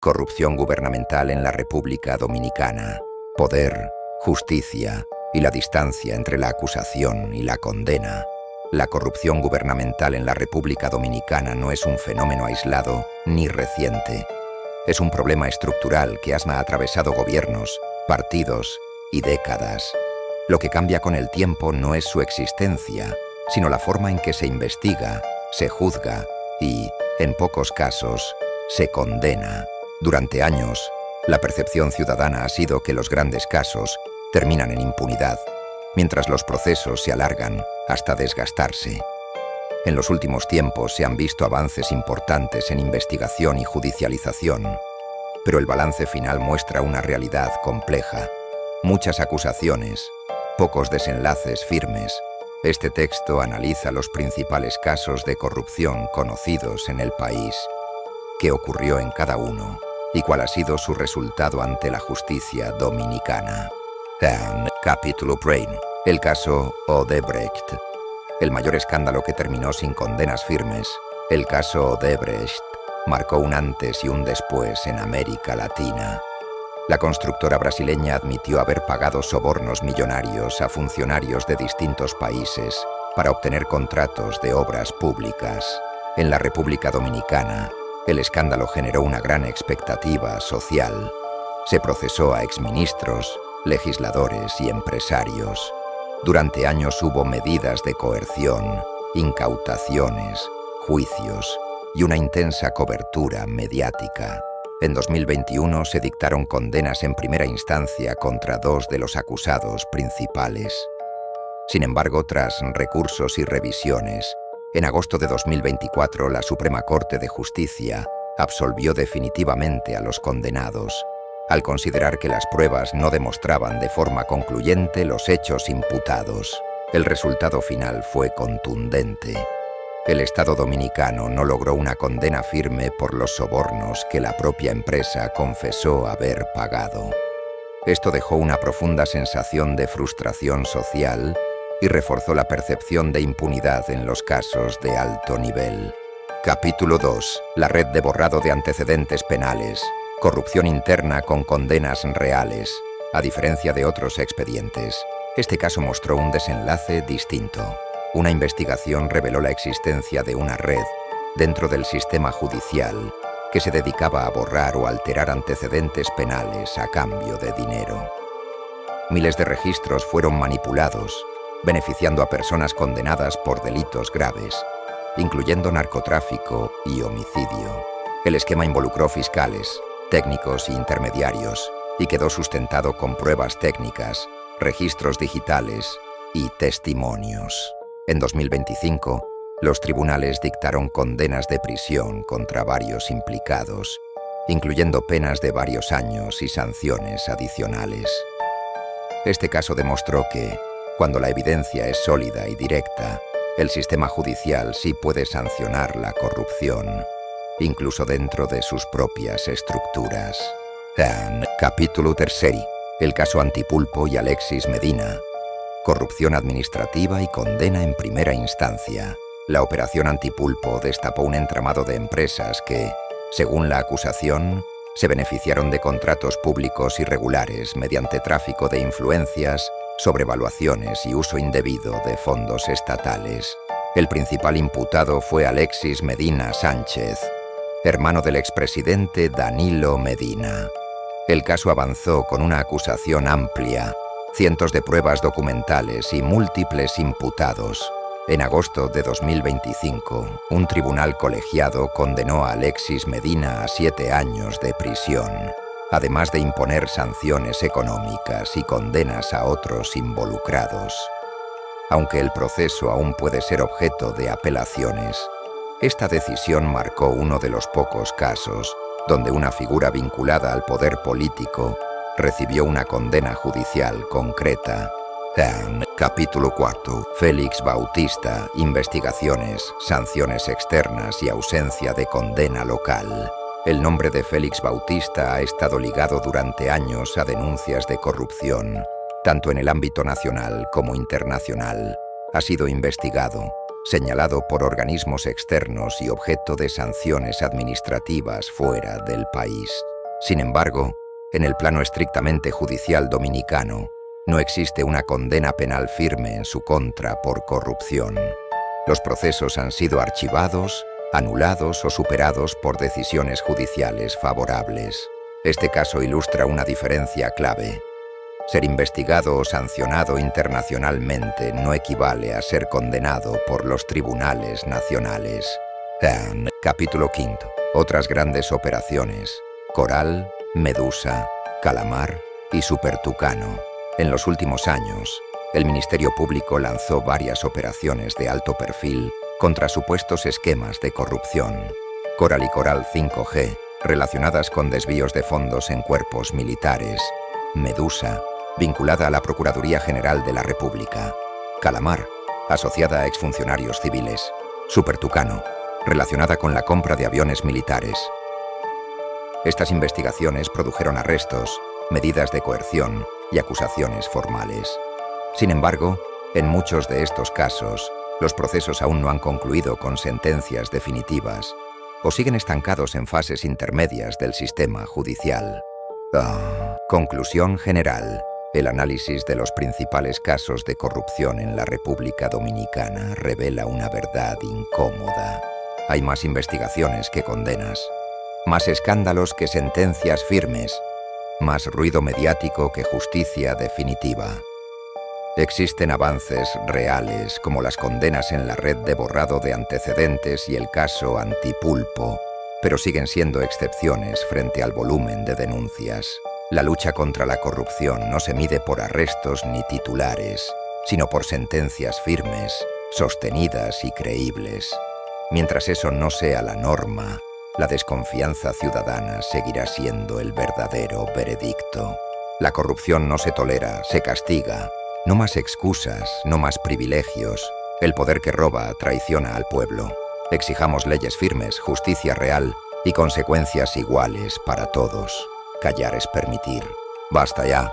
corrupción gubernamental en la República Dominicana, poder, justicia y la distancia entre la acusación y la condena. La corrupción gubernamental en la República Dominicana no es un fenómeno aislado ni reciente. Es un problema estructural que ha atravesado gobiernos, partidos y décadas. Lo que cambia con el tiempo no es su existencia, sino la forma en que se investiga, se juzga y, en pocos casos, se condena. Durante años, la percepción ciudadana ha sido que los grandes casos terminan en impunidad, mientras los procesos se alargan hasta desgastarse. En los últimos tiempos se han visto avances importantes en investigación y judicialización, pero el balance final muestra una realidad compleja. Muchas acusaciones, pocos desenlaces firmes. Este texto analiza los principales casos de corrupción conocidos en el país, qué ocurrió en cada uno y cuál ha sido su resultado ante la justicia dominicana. Capítulo Brain. El caso Odebrecht. El mayor escándalo que terminó sin condenas firmes, el caso Odebrecht, marcó un antes y un después en América Latina. La constructora brasileña admitió haber pagado sobornos millonarios a funcionarios de distintos países para obtener contratos de obras públicas. En la República Dominicana, el escándalo generó una gran expectativa social. Se procesó a exministros, legisladores y empresarios. Durante años hubo medidas de coerción, incautaciones, juicios y una intensa cobertura mediática. En 2021 se dictaron condenas en primera instancia contra 2 de los acusados principales. Sin embargo, tras recursos y revisiones, en agosto de 2024 la Suprema Corte de Justicia absolvió definitivamente a los condenados, al considerar que las pruebas no demostraban de forma concluyente los hechos imputados. El resultado final fue contundente. El Estado dominicano no logró una condena firme por los sobornos que la propia empresa confesó haber pagado. Esto dejó una profunda sensación de frustración social y reforzó la percepción de impunidad en los casos de alto nivel. Capítulo 2. La red de borrado de antecedentes penales. Corrupción interna con condenas reales. A diferencia de otros expedientes, este caso mostró un desenlace distinto. Una investigación reveló la existencia de una red dentro del sistema judicial que se dedicaba a borrar o alterar antecedentes penales a cambio de dinero. Miles de registros fueron manipulados, beneficiando a personas condenadas por delitos graves, incluyendo narcotráfico y homicidio. El esquema involucró fiscales, técnicos e intermediarios y quedó sustentado con pruebas técnicas, registros digitales y testimonios. En 2025, los tribunales dictaron condenas de prisión contra varios implicados, incluyendo penas de varios años y sanciones adicionales. Este caso demostró que, cuando la evidencia es sólida y directa, el sistema judicial sí puede sancionar la corrupción, incluso dentro de sus propias estructuras. Capítulo 3. El caso Antipulpo y Alexis Medina. Corrupción administrativa y condena en primera instancia. La operación Antipulpo destapó un entramado de empresas que, según la acusación, se beneficiaron de contratos públicos irregulares mediante tráfico de influencias, sobrevaluaciones y uso indebido de fondos estatales. El principal imputado fue Alexis Medina Sánchez, hermano del expresidente Danilo Medina. El caso avanzó con una acusación amplia, cientos de pruebas documentales y múltiples imputados. En agosto de 2025, un tribunal colegiado condenó a Alexis Medina a 7 años de prisión, además de imponer sanciones económicas y condenas a otros involucrados. Aunque el proceso aún puede ser objeto de apelaciones, esta decisión marcó uno de los pocos casos donde una figura vinculada al poder político recibió una condena judicial concreta. Capítulo 4. Félix Bautista, investigaciones, sanciones externas y ausencia de condena local. El nombre de Félix Bautista ha estado ligado durante años a denuncias de corrupción, tanto en el ámbito nacional como internacional. Ha sido investigado, señalado por organismos externos y objeto de sanciones administrativas fuera del país. Sin embargo, en el plano estrictamente judicial dominicano, no existe una condena penal firme en su contra por corrupción. Los procesos han sido archivados, anulados o superados por decisiones judiciales favorables. Este caso ilustra una diferencia clave. Ser investigado o sancionado internacionalmente no equivale a ser condenado por los tribunales nacionales. Capítulo 5. Otras grandes operaciones: Coral, Medusa, Calamar y Supertucano. En los últimos años, el Ministerio Público lanzó varias operaciones de alto perfil contra supuestos esquemas de corrupción. Coral y Coral 5G, relacionadas con desvíos de fondos en cuerpos militares. Medusa, vinculada a la Procuraduría General de la República. Calamar, asociada a exfuncionarios civiles. Supertucano, relacionada con la compra de aviones militares. Estas investigaciones produjeron arrestos, medidas de coerción y acusaciones formales. Sin embargo, en muchos de estos casos, los procesos aún no han concluido con sentencias definitivas o siguen estancados en fases intermedias del sistema judicial. Conclusión general. El análisis de los principales casos de corrupción en la República Dominicana revela una verdad incómoda. Hay más investigaciones que condenas, más escándalos que sentencias firmes, más ruido mediático que justicia definitiva. Existen avances reales como las condenas en la red de borrado de antecedentes y el caso Antipulpo, pero siguen siendo excepciones frente al volumen de denuncias. La lucha contra la corrupción no se mide por arrestos ni titulares, sino por sentencias firmes, sostenidas y creíbles. Mientras eso no sea la norma, la desconfianza ciudadana seguirá siendo el verdadero veredicto. La corrupción no se tolera, se castiga. No más excusas, no más privilegios. El poder que roba traiciona al pueblo. Exijamos leyes firmes, justicia real y consecuencias iguales para todos. Callar es permitir. Basta ya.